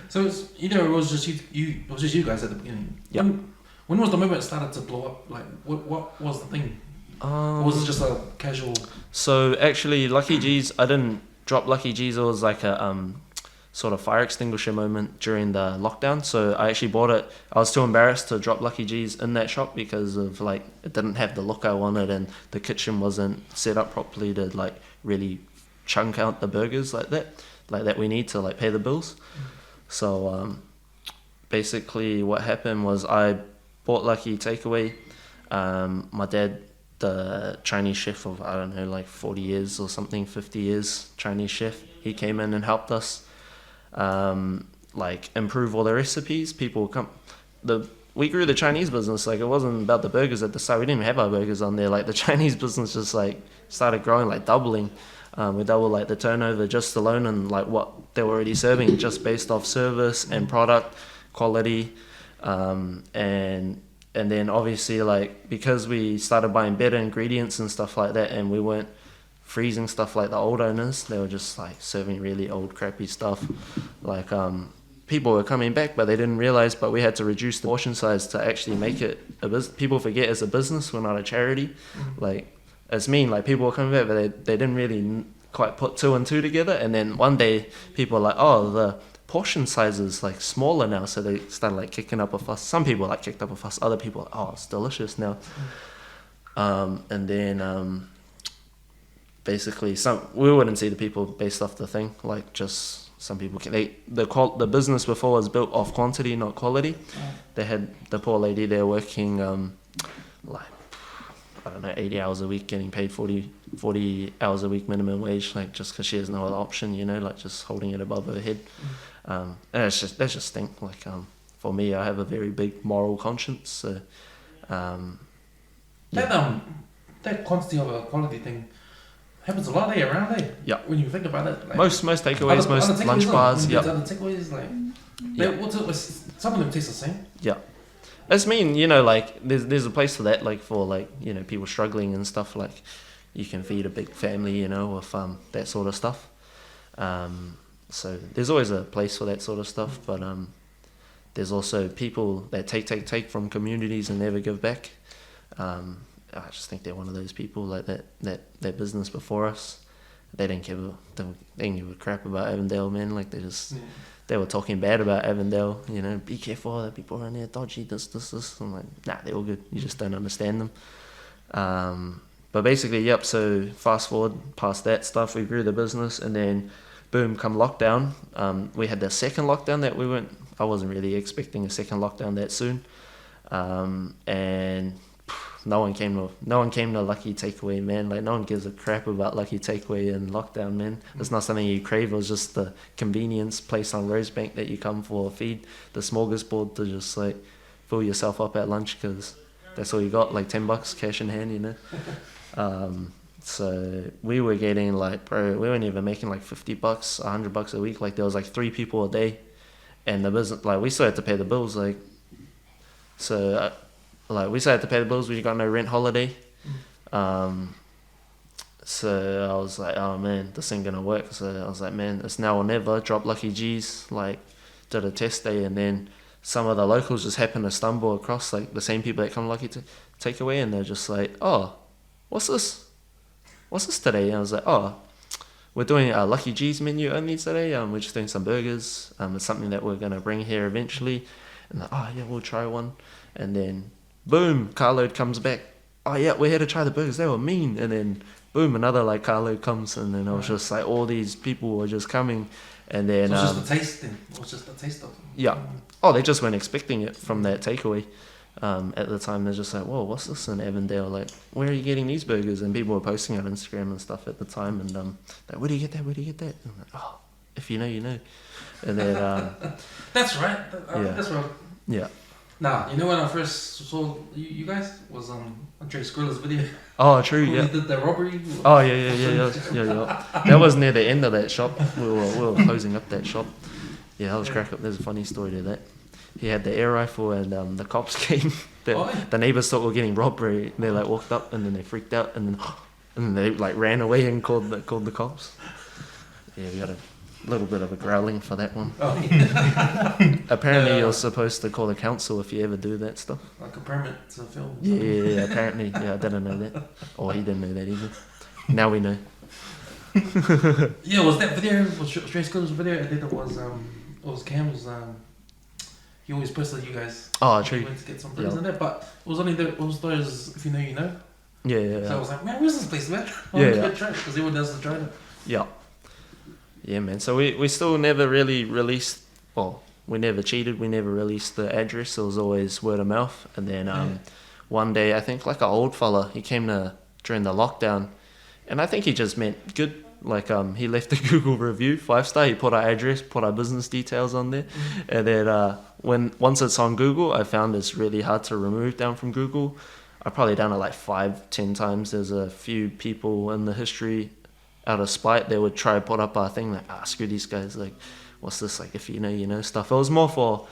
So it's, it was just it was just you guys at the beginning. Yeah. When was the movement started to blow up? Like, what was the thing? Or was it just a casual? So actually, Lucky G's, I didn't drop Lucky G's. It was like a sort of fire extinguisher moment during the lockdown. So I actually bought it. I was too embarrassed to drop Lucky G's in that shop because of like it didn't have the look I wanted, and the kitchen wasn't set up properly to like really chunk out the burgers like that we need to like pay the bills. So basically, what happened was I bought Lucky Takeaway. My dad, the Chinese chef of, I don't know, like 40 years or something, 50 years Chinese chef, he came in and helped us like improve all the recipes. People come, we grew the Chinese business. Like, it wasn't about the burgers at the start. We didn't even have our burgers on there. Like, the Chinese business just like started growing, like doubling. We doubled like the turnover just alone and like what they were already serving, just based off service and product quality. And then obviously, like, because we started buying better ingredients and stuff like that, and we weren't freezing stuff like the old owners, they were just like serving really old crappy stuff. Like, people were coming back, but they didn't realize, but we had to reduce the portion size to actually make it a business. People forget it's a business, we're not a charity. Like, it's mean, like, people were coming back, but they didn't really quite put two and two together. And then one day people were like, oh, the portion size is like smaller now, so they started like kicking up a fuss. Some people like kicked up a fuss, other people, oh, it's delicious now. And then basically we wouldn't see the people based off the thing, like, just some people the business before was built off quantity, not quality. They had the poor lady there working like, I don't know, 80 hours a week, getting paid 40 hours a week minimum wage, like, just because she has no other option, like, just holding it above her head. And that's just stink. Like, for me, I have a very big moral conscience, so that quantity of a quality thing happens a lot around there. Yeah. When you think about it, like, most takeaways, most lunch bars. Yeah. Other takeaways, like, some of them taste the same. Yeah. It's mean, like, there's a place for that, like, for, like, people struggling and stuff. Like, you can feed a big family, with that sort of stuff. So there's always a place for that sort of stuff, but there's also people that take from communities and never give back. I just think they're one of those people, like that business before us. They didn't give a crap about Avondale, man. Like, they were talking bad about Avondale, be careful, that people around there dodgy, this. I'm like, nah, they're all good. You just don't understand them. But basically, yep, so fast forward past that stuff, we grew the business, and then boom, come lockdown. We had the second lockdown that I wasn't really expecting a second lockdown that soon. And no one came to Lucky Takeaway, man. Like, no one gives a crap about Lucky Takeaway in lockdown, man. It's not something you crave. It was just the convenience place on Rosebank that you come for a feed, the smorgasbord to just like fill yourself up at lunch, because that's all you got, like $10 cash in hand, So we were getting like, bro, we weren't even making like $50, $100 a week. Like, there was like 3 people a day, and the business, like, we still had to pay the bills, like, so. Like, we still had to pay the bills. We got no rent holiday. So I was like, oh man, this ain't gonna work. So I was like, man, it's now or never. Drop Lucky G's, like, did a test day, and then some of the locals just happened to stumble across, like, the same people that come Lucky Takeaway, and they're just like, oh, what's this today? And I was like, oh, we're doing a Lucky G's menu only today. We're just doing some burgers. It's something that we're gonna bring here eventually. And like, oh yeah, we'll try one. And then boom, carload comes back. Oh yeah, we're here to try the burgers. They were mean. And then boom, another like carload comes, and then I was just like, all these people were just coming, and then so it was just the taste. Then it was just the taste of them. Yeah. Oh, they just weren't expecting it from that takeaway. At the time, they're just like, whoa, what's this in Avondale? Like, where are you getting these burgers? And people were posting on Instagram and stuff at the time, and like, where do you get that? Where do you get that? And I'm like, oh, if you know, you know. And then that's right. Yeah. That's right. Yeah. Nah, when I first saw you guys was Andre Skrilla's video. Oh, true, yeah. He did the robbery. Oh, yeah. That was near the end of that shop. We were closing up that shop. Yeah, that was crack up. There's a funny story to that. He had the air rifle, and the cops came. The neighbors thought we were getting robbed. They like walked up, and then they freaked out, and then they like ran away and called the cops. Yeah, we gotta A little bit of a growling for that one. Oh, yeah. Apparently, you're supposed to call the council if you ever do that stuff. Like a permit to film. Yeah, apparently. Yeah, I didn't know that. Or he didn't know that either. Now we know. Yeah, was that video, was Straight School's video, and then it was Cam's, he always posted you guys. Oh, He true. went to get some burgers in there, but it was only it was those, if you know, you know. Yeah, So I yeah. was like, man, where's this place, man? Yeah. Because everyone else is trying it. Yeah. Yeah, man. So we still never really released, well, we never cheated. We never released the address. It was always word of mouth. And then one day, I think like an old fella, he came during the lockdown. And I think he just meant good. Like he left a Google review, 5-star. He put our address, put our business details on there. And then once it's on Google, I found it's really hard to remove down from Google. I've probably done it like 5-10 times. There's a few people in the history, out of spite, they would try to put up our thing like, screw these guys, like, what's this, like, if you know stuff. It was more for,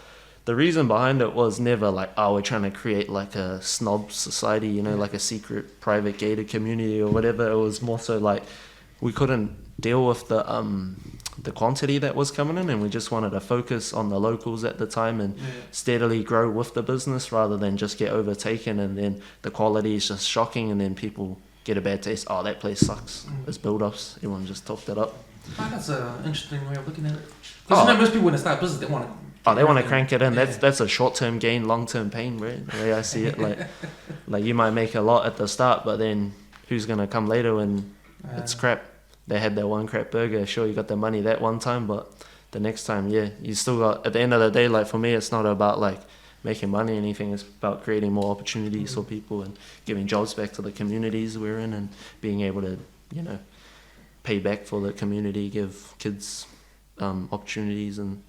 the reason behind it was never like, we're trying to create like a snob society, like a secret private gated community or whatever. It was more so like, we couldn't deal with the quantity that was coming in, and we just wanted to focus on the locals at the time and steadily grow with the business rather than just get overtaken, and then the quality is just shocking and then people get a bad taste. Oh, that place sucks. It's build-ups. Everyone just talked it up. That's an interesting way of looking at it. Because most people when they start business, they want to. They want to crank it in. That's a short-term gain, long-term pain, right? The way I see it, like you might make a lot at the start, but then who's gonna come later when it's crap? They had that one crap burger. Sure, you got the money that one time, but the next time, you still got. At the end of the day, like for me, it's not about like making money or anything. It's about creating more opportunities for people and giving jobs back to the communities we're in, and being able to, pay back for the community, give kids opportunities, and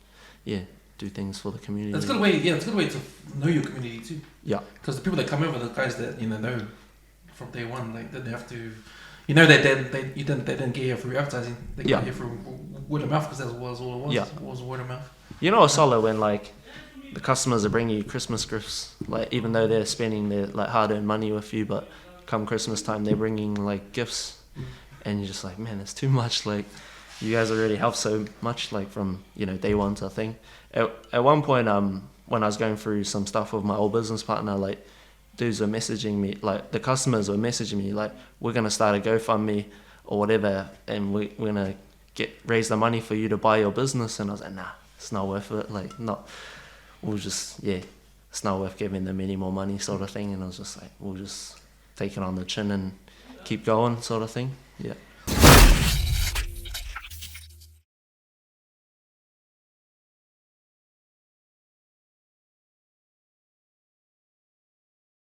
do things for the community. That's a good way. Yeah, it's a good way to know your community too. Yeah. Because the people that come over, the guys that know from day one, like didn't have to. They didn't get here through advertising. They got here through word of mouth, because that was all it was. Yeah. It was word of mouth. It's solid when like the customers are bringing you Christmas gifts, like even though they're spending their like hard-earned money with you, but come Christmas time they're bringing like gifts, and you're just like, man, it's too much. Like you guys already helped so much, like from day one to thing. At one point, when I was going through some stuff with my old business partner, like dudes were messaging me, like the customers were messaging me, like, we're gonna start a GoFundMe or whatever, and we're gonna raise the money for you to buy your business. And I was like, nah, it's not worth it. Like, it's not worth giving them any more money, sort of thing. And I was just like, we'll just take it on the chin and keep going, sort of thing. Yeah.